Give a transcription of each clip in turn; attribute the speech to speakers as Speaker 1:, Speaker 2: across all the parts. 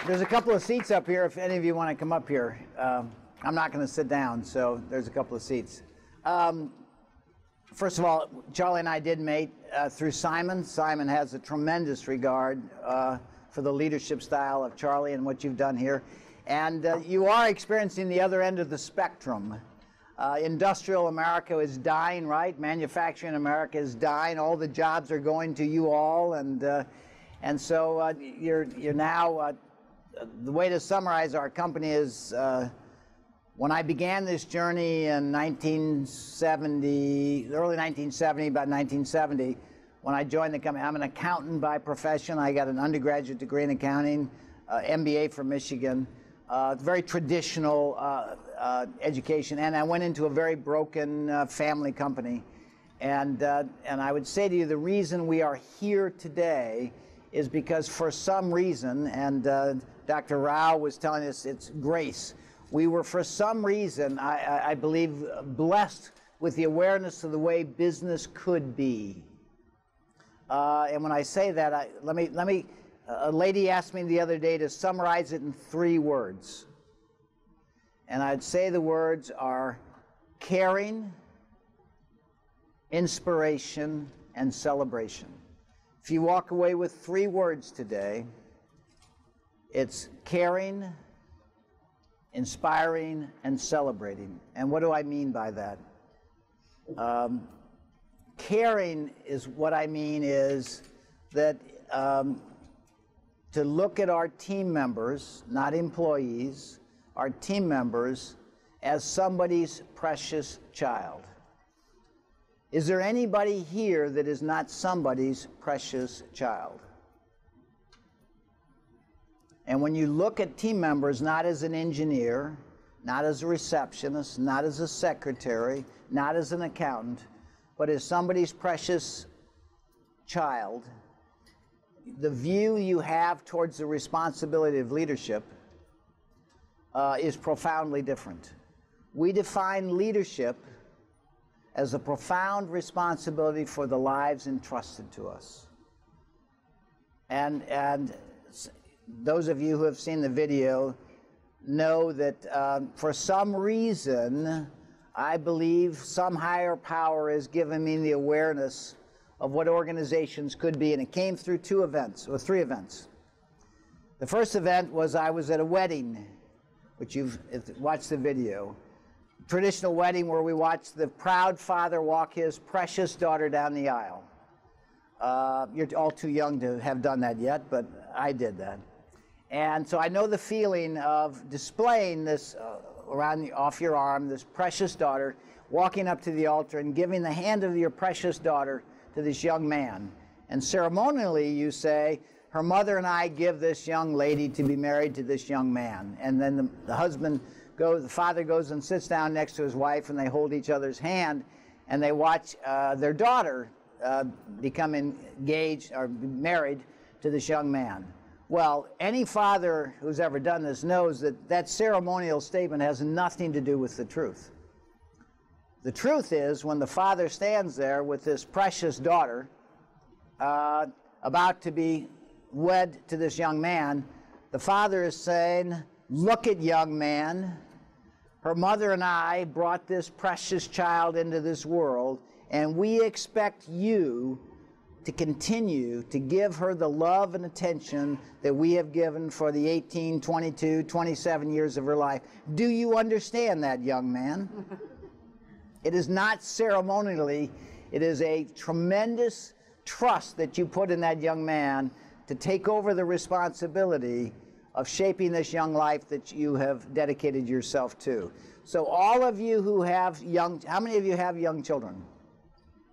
Speaker 1: There's a couple of seats up here if any of you want to come up here. I'm not going to sit down, so there's a couple of seats. First of all, Charlie and I did meet through Simon. Simon has a tremendous regard for the leadership style of Charlie and what you've done here. And you are experiencing the other end of the spectrum. Industrial America is dying, right? Manufacturing America is dying. All the jobs are going to you all, and so you're now. The way to summarize our company is when I began this journey in 1970, early 1970, about 1970, when I joined the company. I'm an accountant by profession. I got an undergraduate degree in accounting, MBA from Michigan. Very traditional education, and I went into a very broken family company. And I would say to you, the reason we are here today is because for some reason, and Dr. Rao was telling us it's grace. We were, for some reason, I believe, blessed with the awareness of the way business could be. And when I say that, let me. A lady asked me the other day to summarize it in 3 words. And I'd say the words are caring, inspiration, and celebration. If you walk away with 3 words today, it's caring, inspiring, and celebrating. And what do I mean by that? Caring is what I mean is that to look at our team members, not employees, our team members as somebody's precious child. Is there anybody here that is not somebody's precious child? And when you look at team members not as an engineer, not as a receptionist, not as a secretary, not as an accountant, but as somebody's precious child, the view you have towards the responsibility of leadership is profoundly different. We define leadership as a profound responsibility for the lives entrusted to us. And those of you who have seen the video know that for some reason, I believe some higher power has given me the awareness of what organizations could be, and it came through 2 events, or 3 events. The first event was I was at a wedding, which you've watched the video. Traditional wedding where we watched the proud father walk his precious daughter down the aisle. You're all too young to have done that yet, but I did that. And so I know the feeling of displaying this off your arm, this precious daughter, walking up to the altar and giving the hand of your precious daughter to this young man. And ceremonially you say, her mother and I give this young lady to be married to this young man. And then the father goes and sits down next to his wife, and they hold each other's hand, and they watch their daughter become engaged or married to this young man. Well, any father who's ever done this knows that that ceremonial statement has nothing to do with the truth. The truth is, when the father stands there with this precious daughter about to be wed to this young man, the father is saying, look at young man, her mother and I brought this precious child into this world, and we expect you to continue to give her the love and attention that we have given for the 18, 22, 27 years of her life. Do you understand that, young man? It is not ceremonially, it is a tremendous trust that you put in that young man to take over the responsibility of shaping this young life that you have dedicated yourself to. So all of you who have how many of you have young children?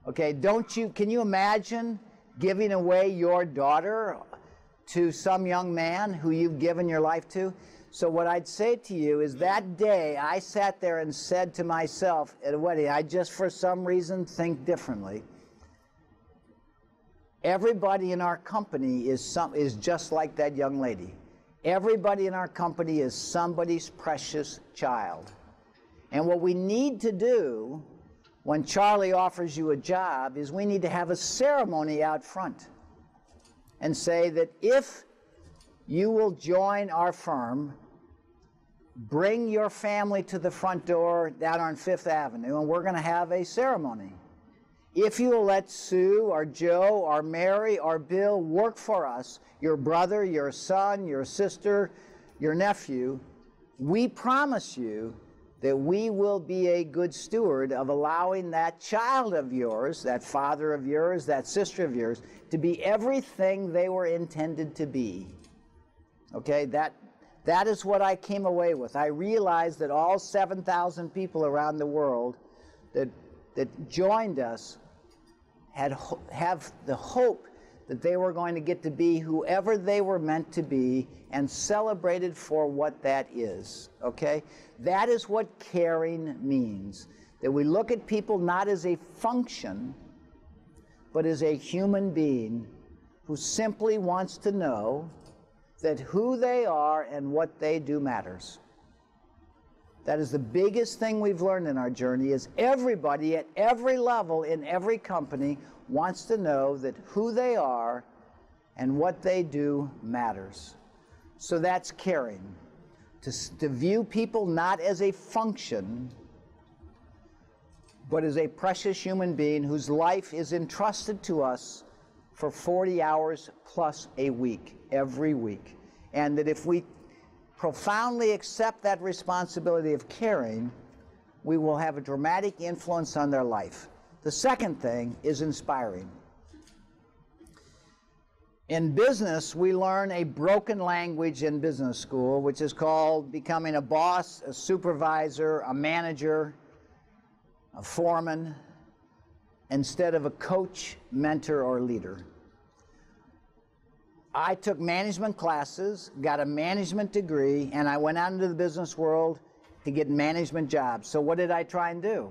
Speaker 1: Okay, can you imagine giving away your daughter to some young man who you've given your life to? So what I'd say to you is that day I sat there and said to myself at a wedding, I just for some reason think differently. Everybody in our company is just like that young lady. Everybody in our company is somebody's precious child. And what we need to do when Charlie offers you a job is we need to have a ceremony out front and say that if you will join our firm, bring your family to the front door down on Fifth Avenue, and we're going to have a ceremony. If you will let Sue or Joe or Mary or Bill work for us, your brother, your son, your sister, your nephew, we promise you that we will be a good steward of allowing that child of yours, that father of yours, that sister of yours, to be everything they were intended to be. Okay, that is what I came away with. I realized that all 7,000 people around the world that joined us have the hope that they were going to get to be whoever they were meant to be and celebrated for what that is, okay? That is what caring means, that we look at people not as a function, but as a human being who simply wants to know that who they are and what they do matters. That is the biggest thing we've learned in our journey, is everybody at every level in every company wants to know that who they are and what they do matters. So that's caring. To view people not as a function, but as a precious human being whose life is entrusted to us for 40 hours plus a week, every week. And that if we profoundly accept that responsibility of caring, we will have a dramatic influence on their life. The second thing is inspiring. In business, we learn a broken language in business school, which is called becoming a boss, a supervisor, a manager, a foreman, instead of a coach, mentor, or leader. I took management classes, got a management degree, and I went out into the business world to get management jobs. So what did I try and do?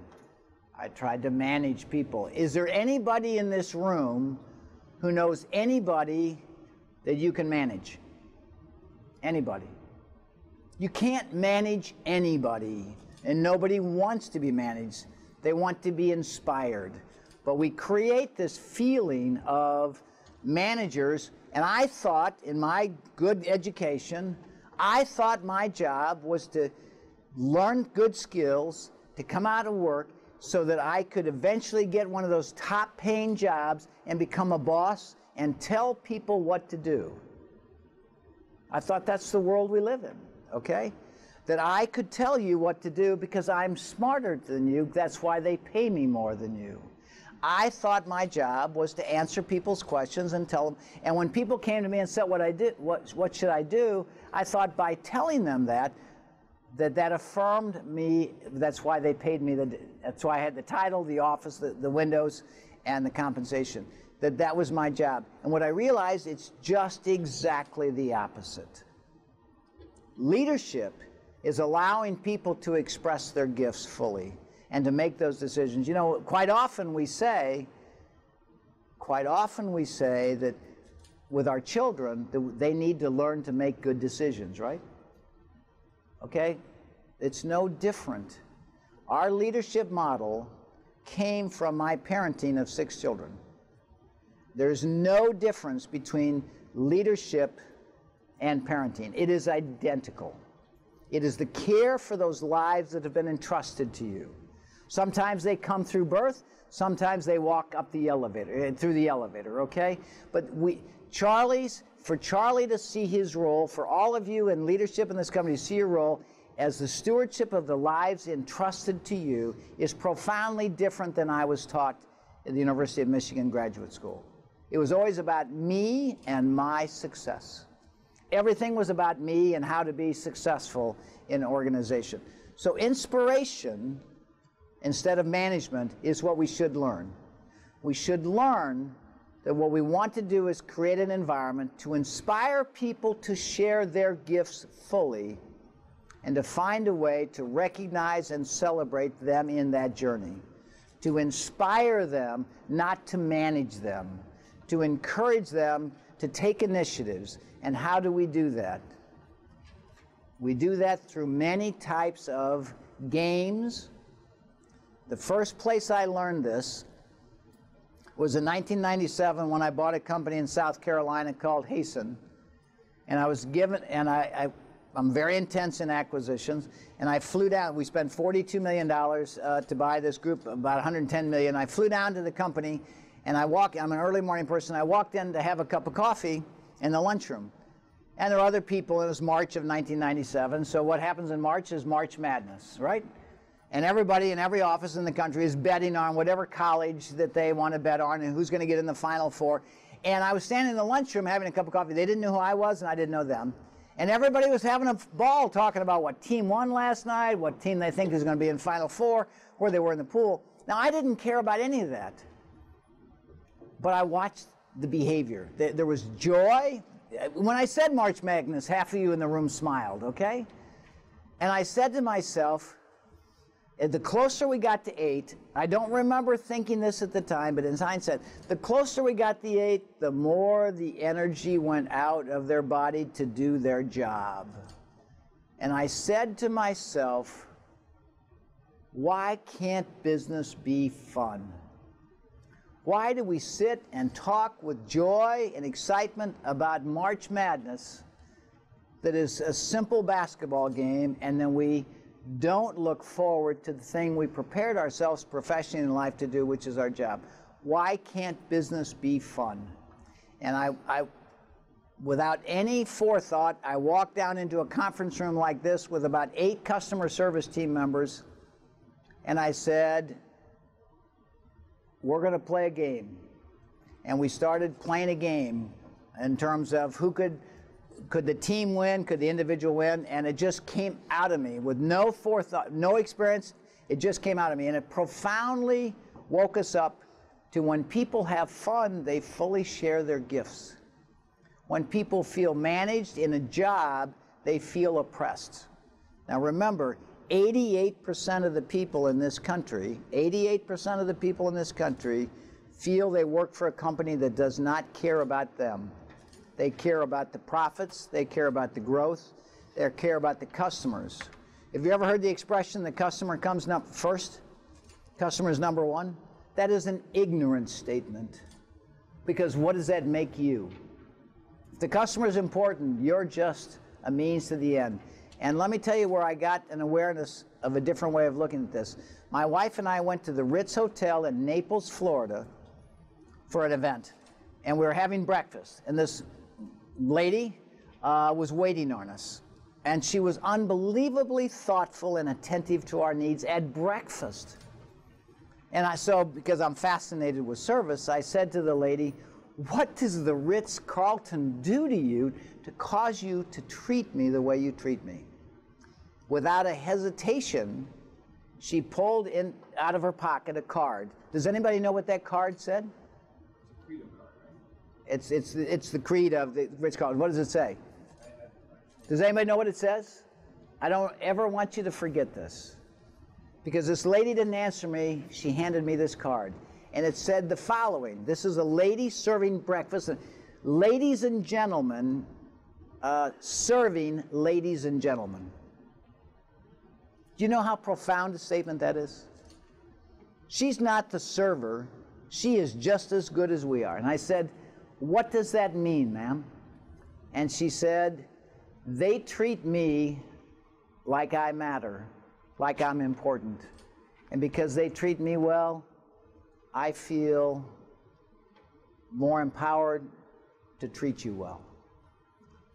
Speaker 1: I tried to manage people. Is there anybody in this room who knows anybody that you can manage? Anybody. You can't manage anybody, and nobody wants to be managed. They want to be inspired. But we create this feeling of managers. And I thought, in my good education, I thought my job was to learn good skills, to come out of work, so that I could eventually get one of those top-paying jobs and become a boss and tell people what to do. I thought that's the world we live in, okay? That I could tell you what to do because I'm smarter than you. That's why they pay me more than you. I thought my job was to answer people's questions and tell them. And when people came to me and said what should I do, I thought by telling them that affirmed me. That's why they paid me. That's why I had the title, the office, the windows, and the compensation. That was my job. And what I realized, it's just exactly the opposite. Leadership is allowing people to express their gifts fully and to make those decisions. You know, quite often we say that with our children, they need to learn to make good decisions, right? Okay? It's no different. Our leadership model came from my parenting of 6 children. There's no difference between leadership and parenting. It is identical. It is the care for those lives that have been entrusted to you. Sometimes they come through birth, sometimes they walk up the elevator, through the elevator, okay? But for Charlie to see his role, for all of you in leadership in this company to see your role as the stewardship of the lives entrusted to you is profoundly different than I was taught at the University of Michigan Graduate School. It was always about me and my success. Everything was about me and how to be successful in an organization. So inspiration, instead of management, is what we should learn. We should learn that what we want to do is create an environment to inspire people to share their gifts fully and to find a way to recognize and celebrate them in that journey. To inspire them, not to manage them. To encourage them to take initiatives. And how do we do that? We do that through many types of games. The first place I learned this was in 1997 when I bought a company in South Carolina called Hasten. And I was given, and I'm very intense in acquisitions, and I flew down. We spent $42 million to buy this group, about $110 million. I flew down to the company, and I'm an early morning person. I walked in to have a cup of coffee in the lunchroom. And there were other people. It was March of 1997. So what happens in March is March Madness, right? And everybody in every office in the country is betting on whatever college that they want to bet on and who's going to get in the Final Four. And I was standing in the lunchroom having a cup of coffee. They didn't know who I was, and I didn't know them. And everybody was having a ball talking about what team won last night, what team they think is going to be in Final Four, where they were in the pool. Now, I didn't care about any of that. But I watched the behavior. There was joy. When I said March Madness, half of you in the room smiled, okay? And I said to myself, the closer we got to 8, I don't remember thinking this at the time, but in hindsight, the closer we got to 8, the more the energy went out of their body to do their job. And I said to myself, why can't business be fun? Why do we sit and talk with joy and excitement about March Madness that is a simple basketball game, and then we don't look forward to the thing we prepared ourselves professionally in life to do, which is our job? Why can't business be fun? And I without any forethought, I walked down into a conference room like this with about 8 customer service team members, and I said, we're going to play a game. And we started playing a game in terms of who could the team win, could the individual win, and it just came out of me with no forethought, no experience. It just came out of me, and it profoundly woke us up to when people have fun, they fully share their gifts. When people feel managed in a job, they feel oppressed. Now remember, 88% of the people in this country, 88% of the people in this country feel they work for a company that does not care about them. They care about the profits, they care about the growth, they care about the customers. Have you ever heard the expression, the customer comes first? Customer is number one? That is an ignorant statement. Because what does that make you? If the customer is important, you're just a means to the end. And let me tell you where I got an awareness of a different way of looking at this. My wife and I went to the Ritz Hotel in Naples, Florida for an event. And we were having breakfast. And this lady was waiting on us. And she was unbelievably thoughtful and attentive to our needs at breakfast. And because I'm fascinated with service, I said to the lady, what does the Ritz-Carlton do to you to cause you to treat me the way you treat me? Without a hesitation, she pulled out of her pocket a card. Does anybody know what that card said? It's the creed of the Ritz-Carlton. What does it say? Does anybody know what it says? I don't ever want you to forget this. Because this lady didn't answer me, she handed me this card. And it said the following. This is a lady serving breakfast. Ladies and gentlemen, serving ladies and gentlemen. Do you know how profound a statement that is? She's not the server. She is just as good as we are. And I said, what does that mean, ma'am? And she said, they treat me like I matter, like I'm important. And because they treat me well, I feel more empowered to treat you well.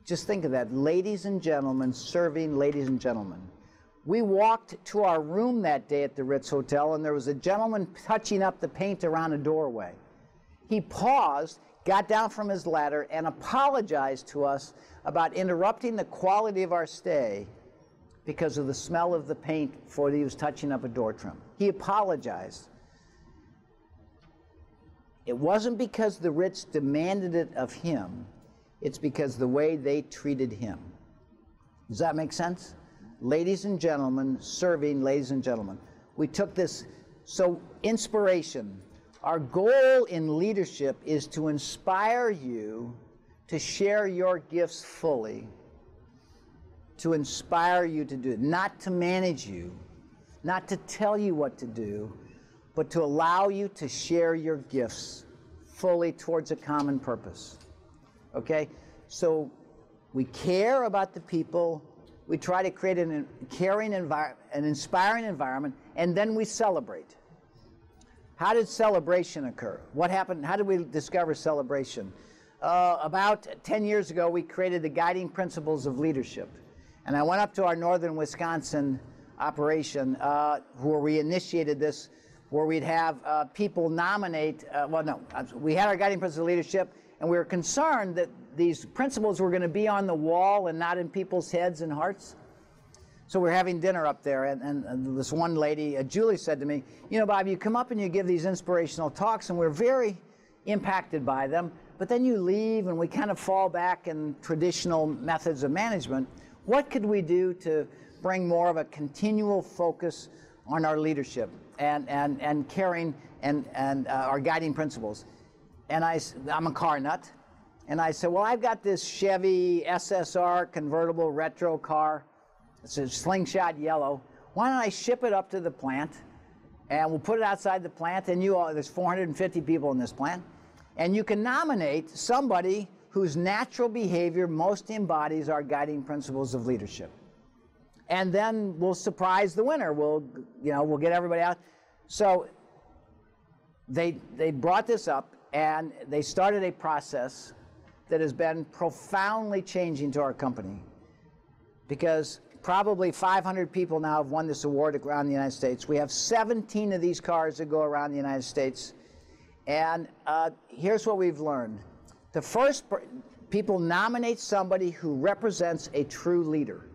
Speaker 1: Just think of that. Ladies and gentlemen, serving ladies and gentlemen. We walked to our room that day at the Ritz Hotel, and there was a gentleman touching up the paint around a doorway. He paused, got down from his ladder, and apologized to us about interrupting the quality of our stay because of the smell of the paint before he was touching up a door trim. He apologized. It wasn't because the Ritz demanded it of him. It's because the way they treated him. Does that make sense? Ladies and gentlemen, serving ladies and gentlemen. We took this, so inspiration. Our goal in leadership is to inspire you to share your gifts fully, to inspire you to do it, not to manage you, not to tell you what to do, but to allow you to share your gifts fully towards a common purpose. Okay? So we care about the people, we try to create an caring environment, an inspiring environment, and then we celebrate. How did celebration occur? What happened? How did we discover celebration? About 10 years ago, we created the guiding principles of leadership. And I went up to our northern Wisconsin operation where we initiated this, where we'd have people nominate, we had our guiding principles of leadership, and we were concerned that these principles were going to be on the wall and not in people's heads and hearts. So we were having dinner up there, and this one lady, Julie, said to me, you know, Bob, you come up and you give these inspirational talks, and we're very impacted by them, but then you leave and we kind of fall back in traditional methods of management. What could we do to bring more of a continual focus on our leadership and caring and our guiding principles? And I'm a car nut, and I said, well, I've got this Chevy SSR convertible retro car. It's a slingshot yellow. Why don't I ship it up to the plant, and we'll put it outside the plant, and there's 450 people in this plant, and you can nominate somebody whose natural behavior most embodies our guiding principles of leadership. And then we'll surprise the winner. We'll get everybody out. So they brought this up, and they started a process that has been profoundly changing to our company, because probably 500 people now have won this award around the United States. We have 17 of these cars that go around the United States. And here's what we've learned. The first, people nominate somebody who represents a true leader.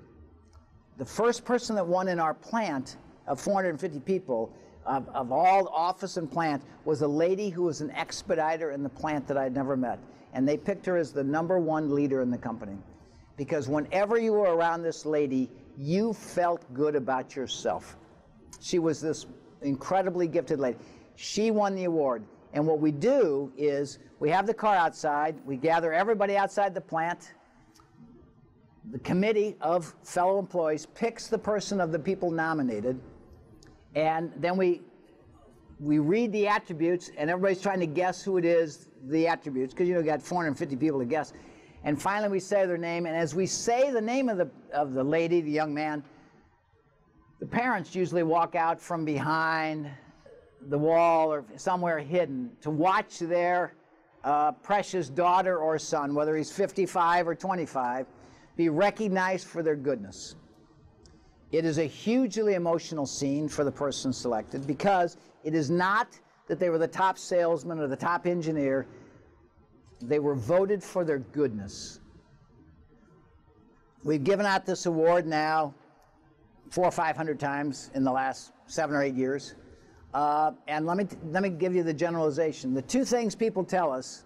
Speaker 1: The first person that won in our plant of 450 people, of all office and plant, was a lady who was an expediter in the plant that I'd never met. And they picked her as the #1 leader in the company. Because whenever you were around this lady, you felt good about yourself. She was this incredibly gifted lady. She won the award. And what we do is we have the car outside, we gather everybody outside the plant, the committee of fellow employees picks the person of the people nominated, and then we read the attributes, and everybody's trying to guess who it is, the attributes, because you got 450 people to guess. And finally we say their name, and as we say the name of the lady, the young man, the parents usually walk out from behind the wall or somewhere hidden to watch their precious daughter or son, whether he's 55 or 25, be recognized for their goodness. It is a hugely emotional scene for the person selected, because it is not that they were the top salesman or the top engineer. They were voted for their goodness. We've given out this award now 400 or 500 times in the last 7 or 8 years. And let me give you the generalization. The two things people tell us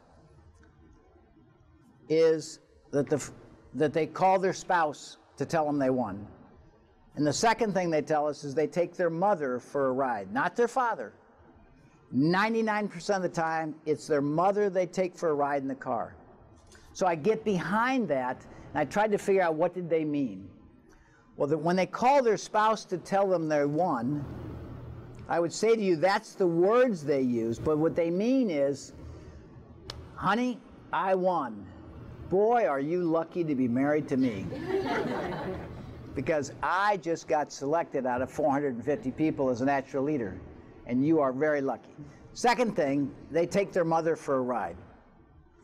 Speaker 1: is that they call their spouse to tell them they won. And the second thing they tell us is they take their mother for a ride, not their father. 99% of the time, it's their mother they take for a ride in the car. So I get behind that, and I tried to figure out what did they mean. Well, when they call their spouse to tell them they won, I would say to you, that's the words they use, but what they mean is, honey, I won. Boy, are you lucky to be married to me. Because I just got selected out of 450 people as a natural leader, and you are very lucky. Second thing, they take their mother for a ride.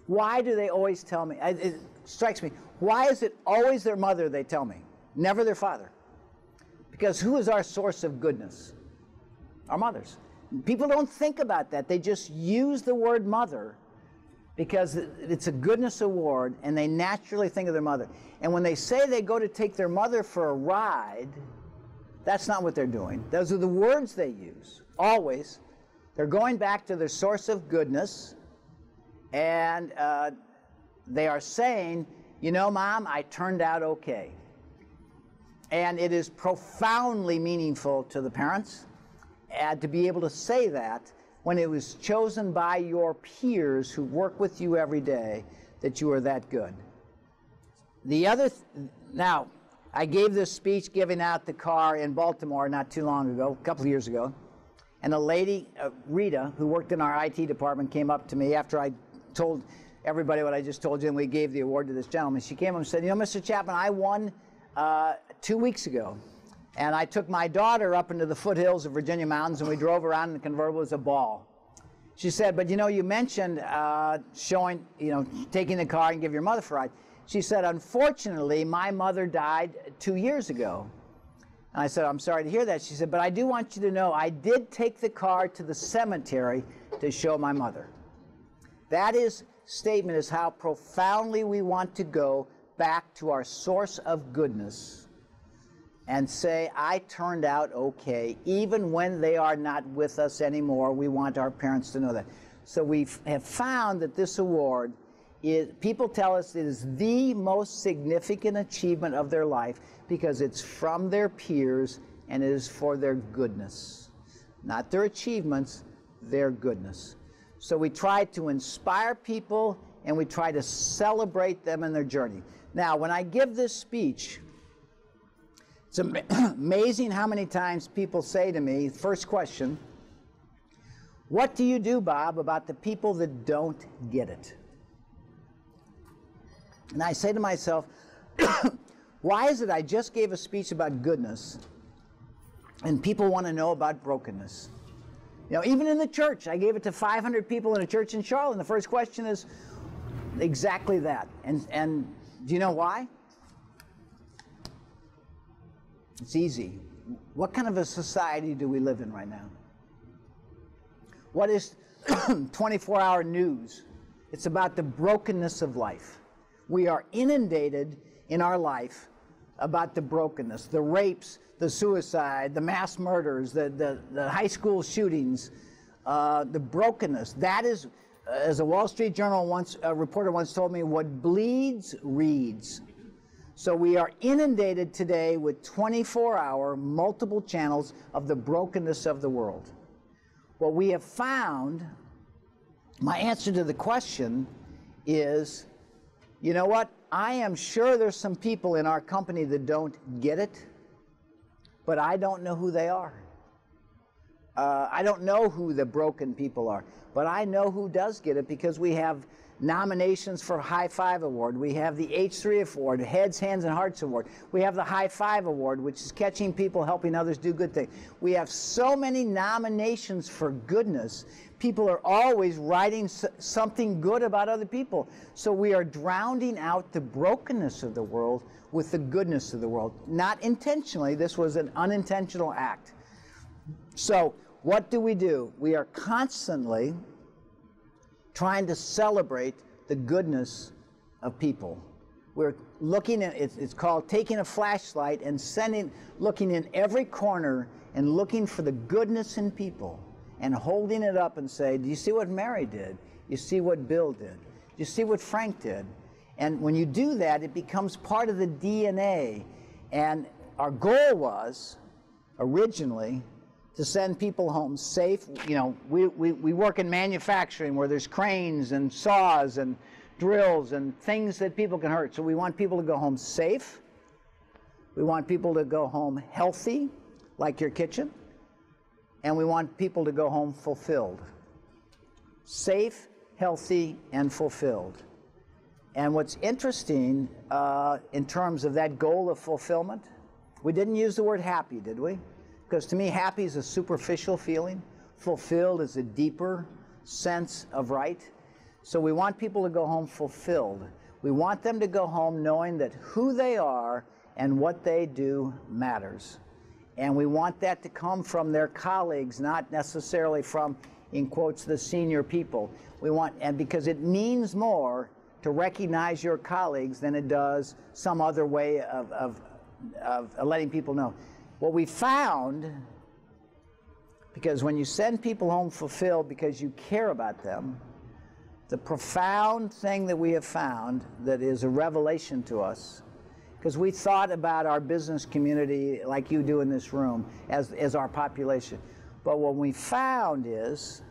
Speaker 1: Why do they always tell me? It strikes me, why is it always their mother they tell me, never their father? Because who is our source of goodness? Our mothers. People don't think about that. They just use the word mother because it's a goodness award, and they naturally think of their mother. And when they say they go to take their mother for a ride, that's not what they're doing. Those are the words they use, always. They're going back to their source of goodness, and they are saying, you know, Mom, I turned out okay. And it is profoundly meaningful to the parents to be able to say that when it was chosen by your peers who work with you every day that you are that good. Now, I gave this speech giving out the car in Baltimore not too long ago, a couple of years ago, and a lady, Rita, who worked in our IT department, came up to me after I told everybody what I just told you, and we gave the award to this gentleman. She came up and said, you know, Mr. Chapman, I won 2 weeks ago. And I took my daughter up into the foothills of Virginia mountains, and we drove around in the convertible as a ball. She said, but you know, you mentioned showing, you know, taking the car and give your mother for a ride. She said, unfortunately, my mother died 2 years ago. And I said, I'm sorry to hear that. She said, but I do want you to know I did take the car to the cemetery to show my mother. That statement is how profoundly we want to go back to our source of goodness and say, I turned out okay. Even when they are not with us anymore, we want our parents to know that. So we have found that this award is, people tell us it is the most significant achievement of their life because it's from their peers and it is for their goodness. Not their achievements, their goodness. So we try to inspire people and we try to celebrate them in their journey. Now, when I give this speech, it's amazing how many times people say to me, first question, what do you do, Bob, about the people that don't get it? And I say to myself, why is it I just gave a speech about goodness and people want to know about brokenness? You know, even in the church, I gave it to 500 people in a church in Charlotte, and the first question is exactly that. And do you know why? It's easy. What kind of a society do we live in right now? What is 24-hour news? It's about the brokenness of life. We are inundated in our life about the brokenness, the rapes, the suicide, the mass murders, the high school shootings, the brokenness. That is, as a Wall Street Journal reporter once told me, what bleeds reads. So we are inundated today with 24-hour multiple channels of the brokenness of the world. What we have found, my answer to the question is, you know what? I am sure there's some people in our company that don't get it, but I don't know who they are. I don't know who the broken people are, but I know who does get it because we have nominations for High Five Award. We have the H3 Award, Heads, Hands, and Hearts Award. We have the High Five Award, which is catching people, helping others do good things. We have so many nominations for goodness. People are always writing something good about other people. So we are drowning out the brokenness of the world with the goodness of the world. Not intentionally. This was an unintentional act. So what do? We are constantly trying to celebrate the goodness of people. We're looking at, it's called taking a flashlight and looking in every corner and looking for the goodness in people and holding it up and say, do you see what Mary did? You see what Bill did? Do you see what Frank did? And when you do that, it becomes part of the DNA. And our goal was, originally, to send people home safe. You know, we work in manufacturing where there's cranes and saws and drills and things that people can hurt. So we want people to go home safe. We want people to go home healthy, like your kitchen. And we want people to go home fulfilled. Safe, healthy, and fulfilled. And what's interesting in terms of that goal of fulfillment, we didn't use the word happy, did we? Because to me, happy is a superficial feeling. Fulfilled is a deeper sense of right. So we want people to go home fulfilled. We want them to go home knowing that who they are and what they do matters. And we want that to come from their colleagues, not necessarily from, in quotes, the senior people. And because it means more to recognize your colleagues than it does some other way of letting people know. What we found, because when you send people home fulfilled because you care about them, the profound thing that we have found that is a revelation to us, because we thought about our business community like you do in this room as our population. But what we found is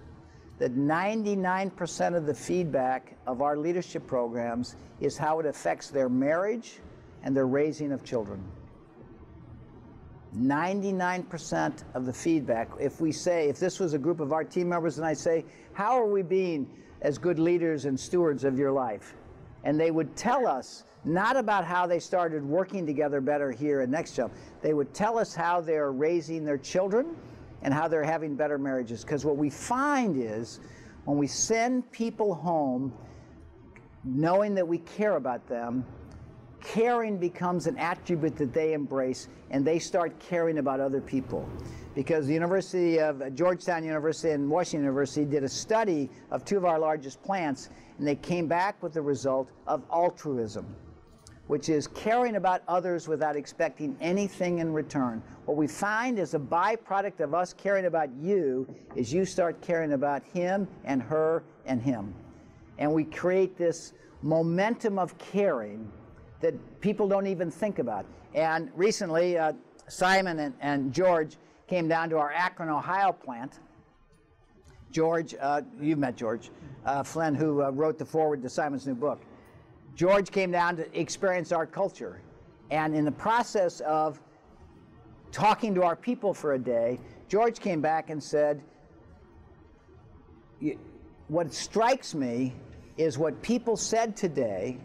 Speaker 1: that 99% of the feedback of our leadership programs is how it affects their marriage and their raising of children. 99% of the feedback, if this was a group of our team members and I say, how are we being as good leaders and stewards of your life. And they would tell us not about how they started working together better here at Next Jump. They would tell us how they're raising their children and how they're having better marriages. Because what we find is when we send people home knowing that we care about them, caring becomes an attribute that they embrace, and they start caring about other people. Because the University of Georgetown University and Washington University did a study of two of our largest plants, and they came back with the result of altruism, which is caring about others without expecting anything in return. What we find is a byproduct of us caring about you is you start caring about him and her and him. And we create this momentum of caring that people don't even think about. And recently, Simon and George came down to our Akron, Ohio plant. George, you've met George Flynn, who wrote the foreword to Simon's new book. George came down to experience our culture. And in the process of talking to our people for a day, George came back and said, what strikes me is what people said today,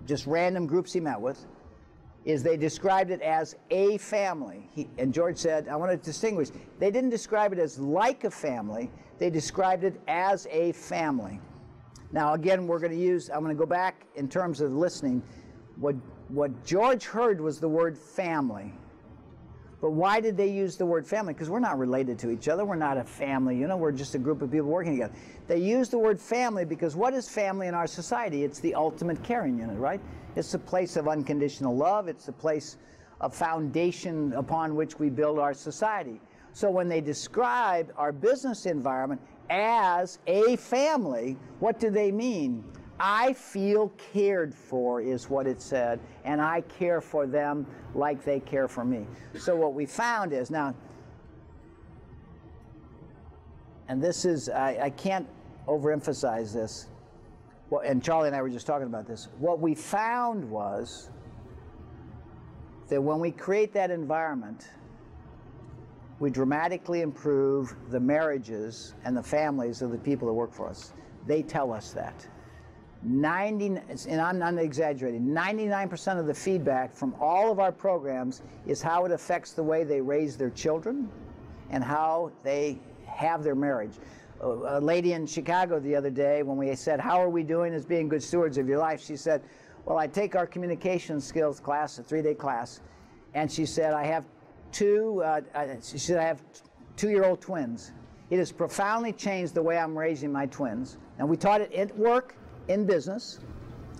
Speaker 1: just random groups he met with, is they described it as a family. And George said, I want to distinguish. They didn't describe it as like a family. They described it as a family. Now, again, I'm going to go back in terms of listening. What George heard was the word family. But why did they use the word family? Because we're not related to each other. We're not a family. You know, we're just a group of people working together. They used the word family because what is family in our society? It's the ultimate caring unit, right? It's the place of unconditional love. It's the place of foundation upon which we build our society. So when they describe our business environment as a family, what do they mean? I feel cared for is what it said, and I care for them like they care for me. So what we found is, now, and this is, I can't overemphasize this, well, and Charlie and I were just talking about this. What we found was that when we create that environment, we dramatically improve the marriages and the families of the people that work for us. They tell us that. And I'm not exaggerating, 99% of the feedback from all of our programs is how it affects the way they raise their children and how they have their marriage. A lady in Chicago the other day, when we said, how are we doing as being good stewards of your life? She said, well, I take our communication skills class, a 3-day class, and she said, I have two-year-old twins. It has profoundly changed the way I'm raising my twins. And we taught it at work, in business,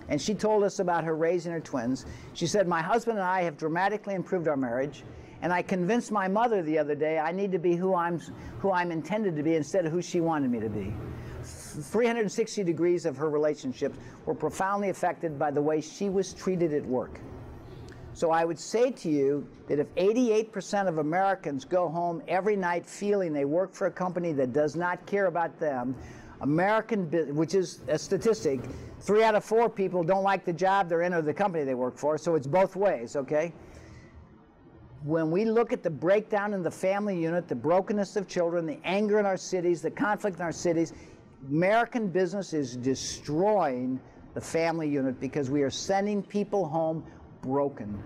Speaker 1: and she told us about her raising her twins. She said, my husband and I have dramatically improved our marriage, and I convinced my mother the other day I need to be who I'm intended to be instead of who she wanted me to be. 360 degrees of her relationships were profoundly affected by the way she was treated at work. So I would say to you that if 88% of Americans go home every night feeling they work for a company that does not care about them, which is a statistic, 3 out of 4 people don't like the job they're in or the company they work for, so it's both ways, okay? When we look at the breakdown in the family unit, the brokenness of children, the anger in our cities, the conflict in our cities, American business is destroying the family unit because we are sending people home broken.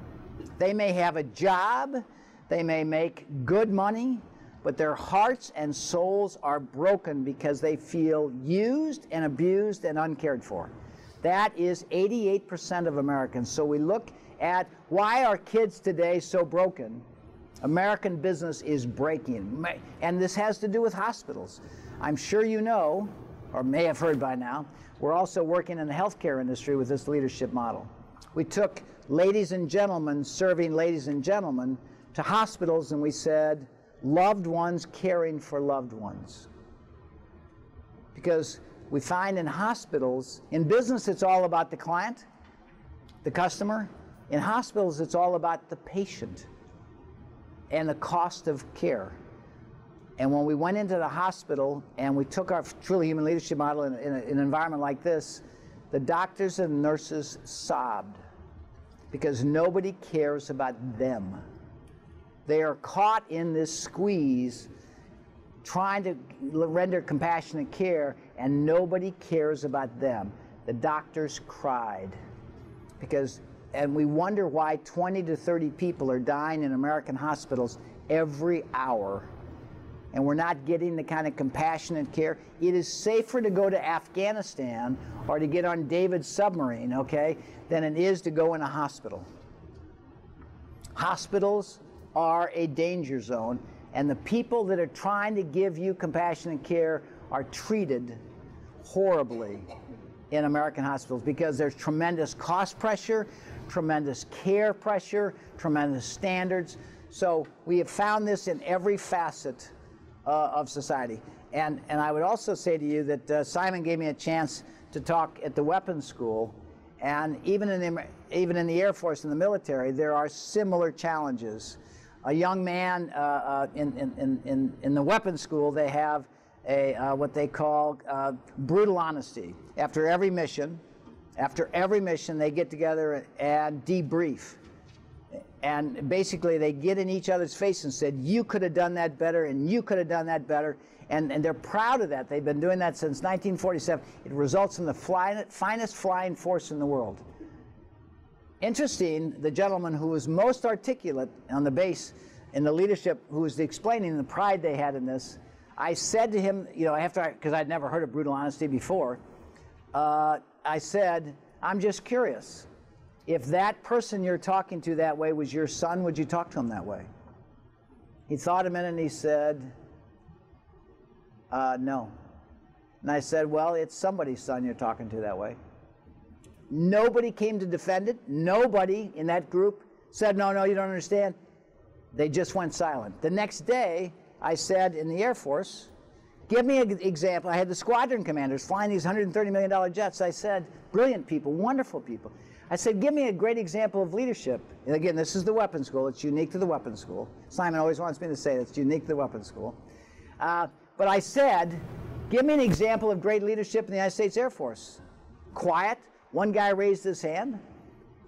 Speaker 1: They may have a job, they may make good money, but their hearts and souls are broken because they feel used and abused and uncared for. That is 88% of Americans. So we look at why are kids today so broken? American business is breaking. And this has to do with hospitals. I'm sure you know, or may have heard by now, we're also working in the healthcare industry with this leadership model. We took ladies and gentlemen serving ladies and gentlemen to hospitals, and we said, loved ones caring for loved ones. Because we find in hospitals, in business it's all about the client, the customer. In hospitals it's all about the patient and the cost of care. And when we went into the hospital and we took our truly human leadership model in an environment like this, the doctors and nurses sobbed because nobody cares about them. They are caught in this squeeze trying to render compassionate care, and nobody cares about them. The doctors cried and we wonder why 20 to 30 people are dying in American hospitals every hour, and we're not getting the kind of compassionate care. It is safer to go to Afghanistan or to get on David's submarine, okay, than it is to go in a hospital. Hospitals are a danger zone, and the people that are trying to give you compassionate care are treated horribly in American hospitals because there's tremendous cost pressure, tremendous care pressure, tremendous standards. So we have found this in every facet of society. And I would also say to you that Simon gave me a chance to talk at the weapons school, and even in the Air Force and the military, there are similar challenges. A young man in the weapons school, they have what they call brutal honesty. After every mission, they get together and debrief. And basically, they get in each other's face and said, you could have done that better, and you could have done that better. And they're proud of that. They've been doing that since 1947. It results in the finest flying force in the world. Interesting, the gentleman who was most articulate on the base in the leadership, who was explaining the pride they had in this, I said to him, you know, because I'd never heard of brutal honesty before, I said, I'm just curious. If that person you're talking to that way was your son, would you talk to him that way? He thought a minute and he said, no. And I said, well, it's somebody's son you're talking to that way. Nobody came to defend it. Nobody in that group said, no, you don't understand. They just went silent. The next day, I said in the Air Force, give me an example. I had the squadron commanders flying these $130 million jets. I said, brilliant people, wonderful people. I said, give me a great example of leadership. And again, this is the weapons school. It's unique to the weapons school. Simon always wants me to say it's unique to the weapons school. But I said, give me an example of great leadership in the United States Air Force. Quiet. One guy raised his hand.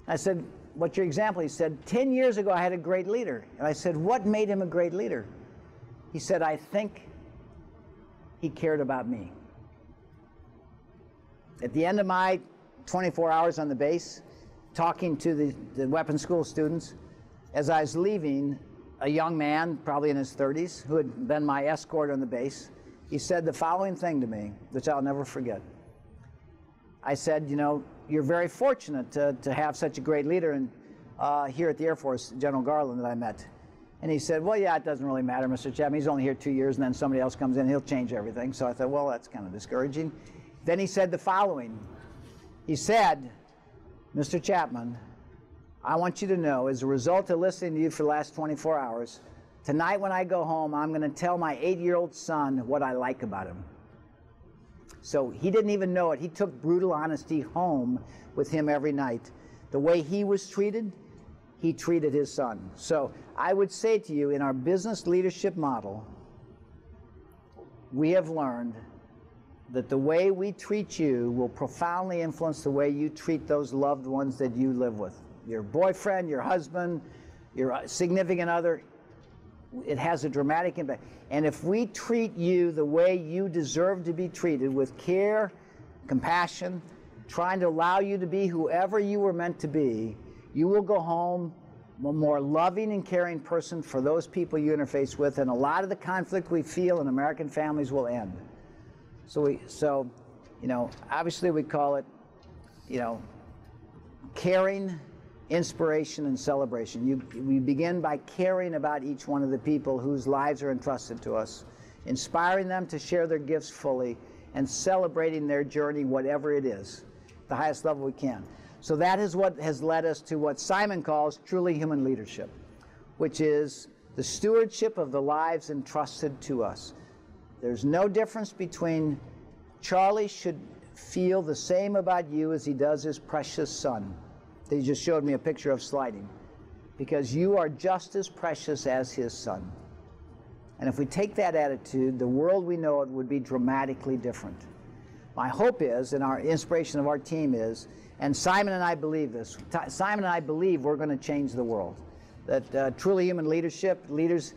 Speaker 1: I said, what's your example? He said, 10 years ago I had a great leader. And I said, what made him a great leader? He said, I think he cared about me. At the end of my 24 hours on the base, talking to the weapons school students, as I was leaving, a young man, probably in his 30s, who had been my escort on the base, he said the following thing to me, which I'll never forget. I said, you know, you're very fortunate to have such a great leader here at the Air Force, General Garland, that I met. And he said, well, yeah, it doesn't really matter, Mr. Chapman. He's only here 2 years, and then somebody else comes in, he'll change everything. So I thought, well, that's kind of discouraging. Then he said the following. He said, Mr. Chapman, I want you to know, as a result of listening to you for the last 24 hours, tonight when I go home, I'm going to tell my 8-year-old son what I like about him. So he didn't even know it. He took brutal honesty home with him every night. The way he was treated, he treated his son. So I would say to you, in our business leadership model, we have learned that the way we treat you will profoundly influence the way you treat those loved ones that you live with. Your boyfriend, your husband, your significant other. It has a dramatic impact. And if we treat you the way you deserve to be treated, with care, compassion, trying to allow you to be whoever you were meant to be, you will go home a more loving and caring person for those people you interface with, and a lot of the conflict we feel in American families will end. So you know, obviously we call it, you know, caring, inspiration, and celebration. We begin by caring about each one of the people whose lives are entrusted to us, inspiring them to share their gifts fully, and celebrating their journey, whatever it is, the highest level we can. So that is what has led us to what Simon calls truly human leadership, which is the stewardship of the lives entrusted to us. There's no difference between Charlie should feel the same about you as he does his precious son. He just showed me a picture of sliding, because you are just as precious as his son. And if we take that attitude, the world we know it would be dramatically different. My hope is, and our inspiration of our team is, and Simon and I believe this, Simon and I believe we're going to change the world. That truly human leadership, leaders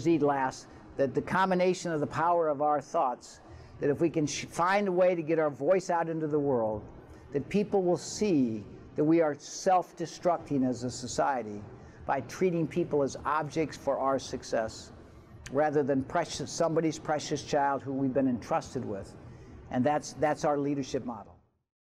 Speaker 1: eat last, that the combination of the power of our thoughts, that if we can find a way to get our voice out into the world, that people will see that we are self-destructing as a society by treating people as objects for our success, rather than somebody's precious child who we've been entrusted with. And that's our leadership model.